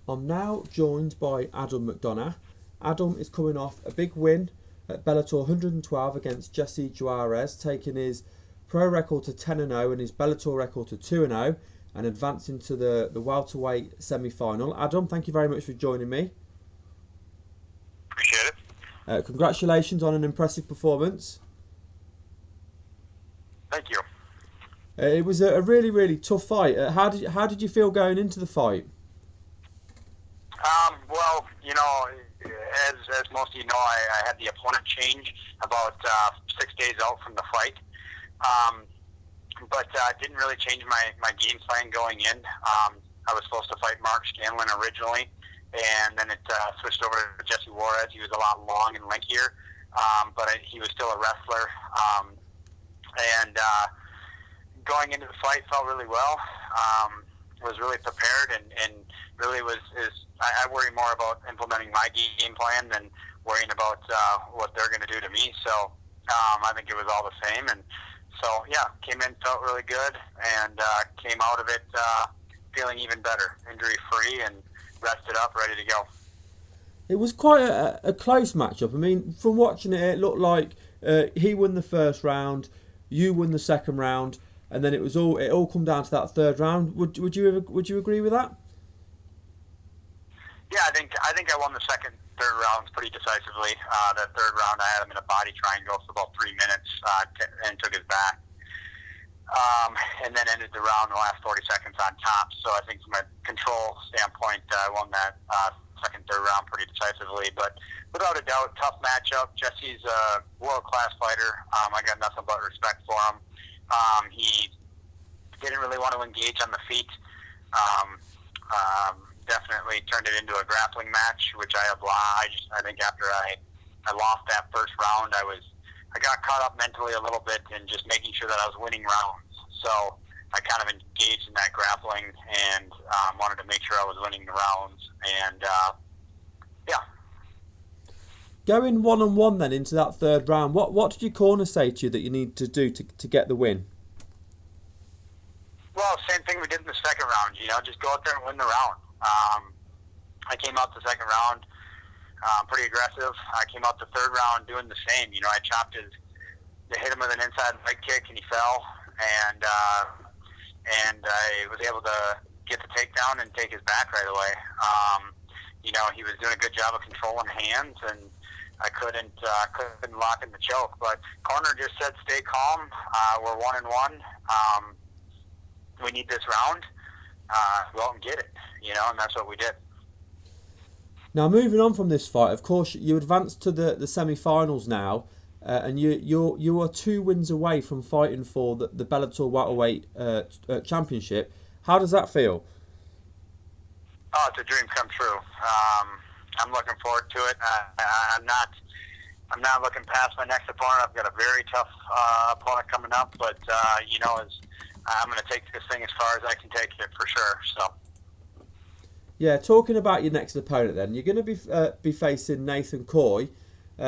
I'm now joined by Adam McDonough. Adam is coming off a big win at Bellator 112 against Jesse Juarez, taking his pro record to 10-0 and his Bellator record to 2-0 and advancing to the welterweight semi-final. Adam, thank you very much for joining me. Appreciate it. Congratulations on an impressive performance. Thank you. It was a really, really tough fight. How did you feel going into the fight? Well, as most of you know, I had the opponent change about 6 days out from the fight. But didn't really change my game plan going in. I was supposed to fight Mark Scanlon originally, and then it switched over to Jesse Juarez. He was a lot long and lankier, but he was still a wrestler. And going into the fight felt really well. Was really prepared and really I worry more about implementing my game plan than worrying about what they're going to do to me. So I think it was all the same. And so, yeah, came in, felt really good, and came out of it feeling even better, injury-free, and rested up, ready to go. It was quite a close matchup. I mean, from watching it, it looked like he won the first round, you won the second round, and then it all come down to that third round. Would you agree with that? Yeah, I think I won the third rounds pretty decisively. The third round, I had him in a body triangle for about 3 minutes and took his back, and then ended the round in the last 40 seconds on top. So I think from a control standpoint, I won that third round pretty decisively. But without a doubt, tough matchup. Jesse's a world-class fighter. I got nothing but respect for him. He didn't really want to engage on the feet. Definitely turned it into a grappling match, which I obliged. I think after I lost that first round, I got caught up mentally a little bit in just making sure that I was winning rounds. So I kind of engaged in that grappling and wanted to make sure I was winning the rounds. And yeah. Going 1-on-1 then into that third round, what did your corner say to you that you need to do to get the win? Well, same thing we did in the second round. Just go out there and win the round. I came out the second round pretty aggressive. I came out the third round doing the same. I hit him with an inside leg kick and he fell, and I was able to get the takedown and take his back right away. He was doing a good job of controlling hands, and I couldn't lock in the choke. But corner just said, stay calm. We're 1-1. We need this round. Go out and get it, and that's what we did. Now, moving on from this fight, of course, you advanced to the semi-finals now, and you are 2 wins away from fighting for the Bellator welterweight championship. How does that feel? Oh, it's a dream come true. I'm looking forward to it. I'm not looking past my next opponent. I've got a very tough opponent coming up, but I'm going to take this thing as far as I can take it for sure. So. Yeah, talking about your next opponent, then you're going to be facing Nathan Coy.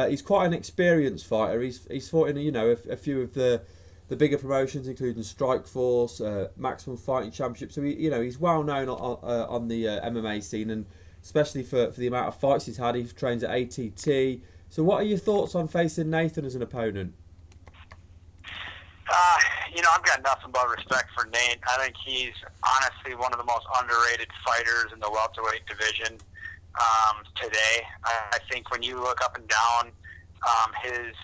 He's quite an experienced fighter. He's fought in a few of the bigger promotions, including Strikeforce, Maximum Fighting Championship. So he's well known on the MMA scene, and especially for the amount of fights he's had. He trains at ATT. So what are your thoughts on facing Nathan as an opponent? I've got nothing but respect for Nate. I think he's honestly one of the most underrated fighters in the welterweight division today. I think when you look up and down his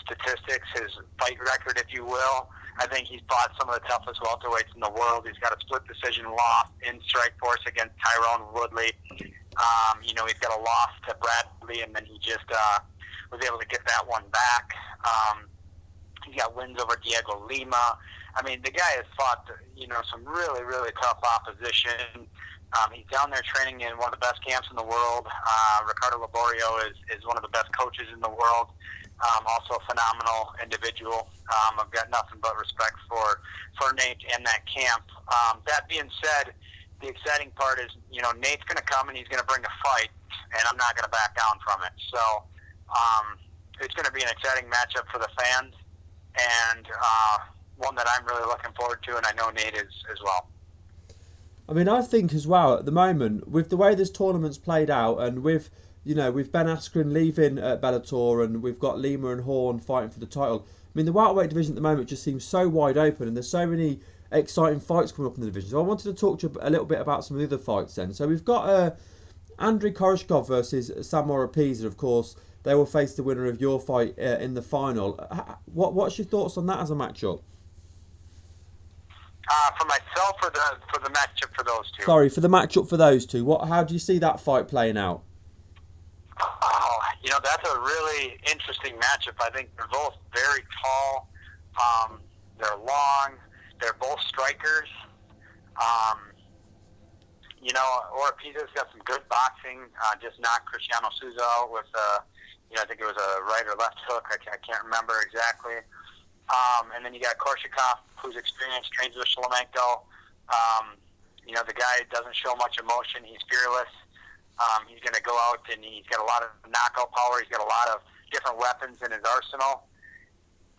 statistics, his fight record, if you will, I think he's fought some of the toughest welterweights in the world. He's got a split decision loss in Strikeforce against Tyrone Woodley. He's got a loss to Bradley, and then he just was able to get that one back. He's got wins over Diego Lima. I mean, the guy has fought, some really, really tough opposition. He's down there training in one of the best camps in the world. Ricardo Laborio is one of the best coaches in the world. Also a phenomenal individual. I've got nothing but respect for Nate and that camp. That being said, the exciting part is, Nate's going to come and he's going to bring a fight, and I'm not going to back down from it. So it's going to be an exciting matchup for the fans, and one that I'm really looking forward to, and I know Nate is as well. I mean, I think as well at the moment with the way this tournament's played out, and with with Ben Askren leaving Bellator, and we've got Lima and Horn fighting for the title. I mean, the welterweight division at the moment just seems so wide open, and there's so many exciting fights coming up in the division. So I wanted to talk to you a little bit about some of the other fights then. So we've got Andrei Koreshkov versus Sam Oropeza, of course. They will face the winner of your fight in the final. What's your thoughts on that as a matchup? For myself, or for the matchup for those two? Sorry, for the matchup for those two. How do you see that fight playing out? Oh, that's a really interesting matchup. I think they're both very tall. They're long. They're both strikers. Oropeza's got some good boxing. Just knocked Cristiano Souza out with, I think it was a right or left hook. I can't remember exactly. And then you got Koreshkov, who's experienced, trains with Shlemenko. The guy doesn't show much emotion. He's fearless. He's going to go out and he's got a lot of knockout power. He's got a lot of different weapons in his arsenal.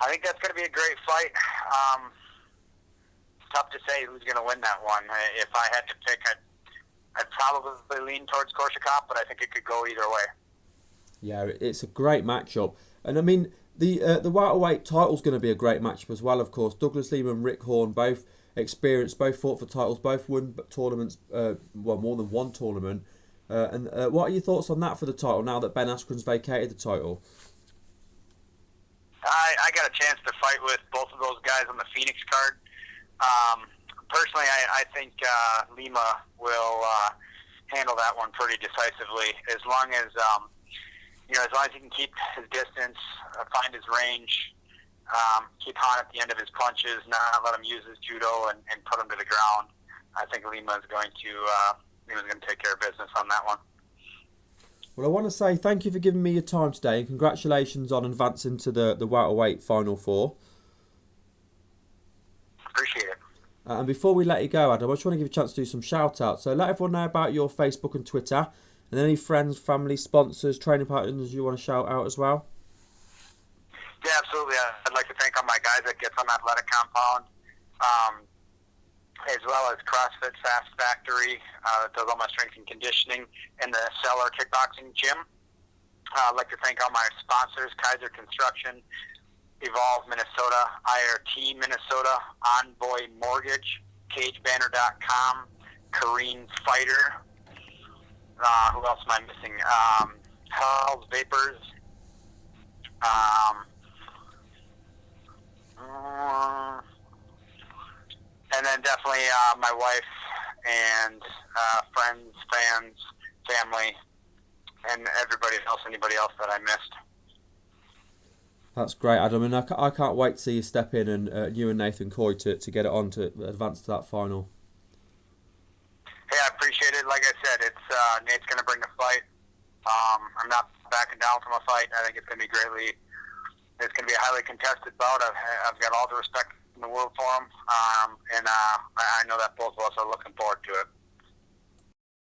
I think that's going to be a great fight. It's tough to say who's going to win that one. If I had to pick, I'd probably lean towards Koreshkov, but I think it could go either way. Yeah, it's a great matchup. And I mean, the welterweight title's going to be a great matchup as well, of course. Douglas Lima and Rick Horn, both experienced, both fought for titles, both won tournaments, more than one tournament. And what are your thoughts on that for the title now that Ben Askren's vacated the title? I got a chance to fight with both of those guys on the Phoenix card. Personally, I think Lima will handle that one pretty decisively, as long as he can keep his distance, find his range, keep on at the end of his punches, not let him use his judo and put him to the ground. I think Lima's going to take care of business on that one. Well, I want to say thank you for giving me your time today, and congratulations on advancing to the welterweight Final Four. Appreciate it. And before we let you go, Adam, I just want to give you a chance to do some shout-outs. So let everyone know about your Facebook and Twitter, and any friends, family, sponsors, training partners you want to shout out as well. Yeah, absolutely. I'd like to thank all my guys at Get Some Athletic Compound, as well as CrossFit Fast Factory, that does all my strength and conditioning, and the Cellar Kickboxing Gym. I'd like to thank all my sponsors, Kaiser Construction, Evolve Minnesota, IRT Minnesota, Envoy Mortgage, CageBanner.com, Kareen Fighter. Who else am I missing? Hell's Vapors. And then definitely my wife and friends, fans, family, and anybody else that I missed. That's great, Adam, and I can't wait to see you step in and you and Nathan Coy to get it on to advance to that final. Hey, I appreciate it. Like I said, Nate's going to bring the fight. I'm not backing down from a fight. I think it's going to be it's going to be a highly contested bout. I've got all the respect in the world for him, and I know that both of us are looking forward to it.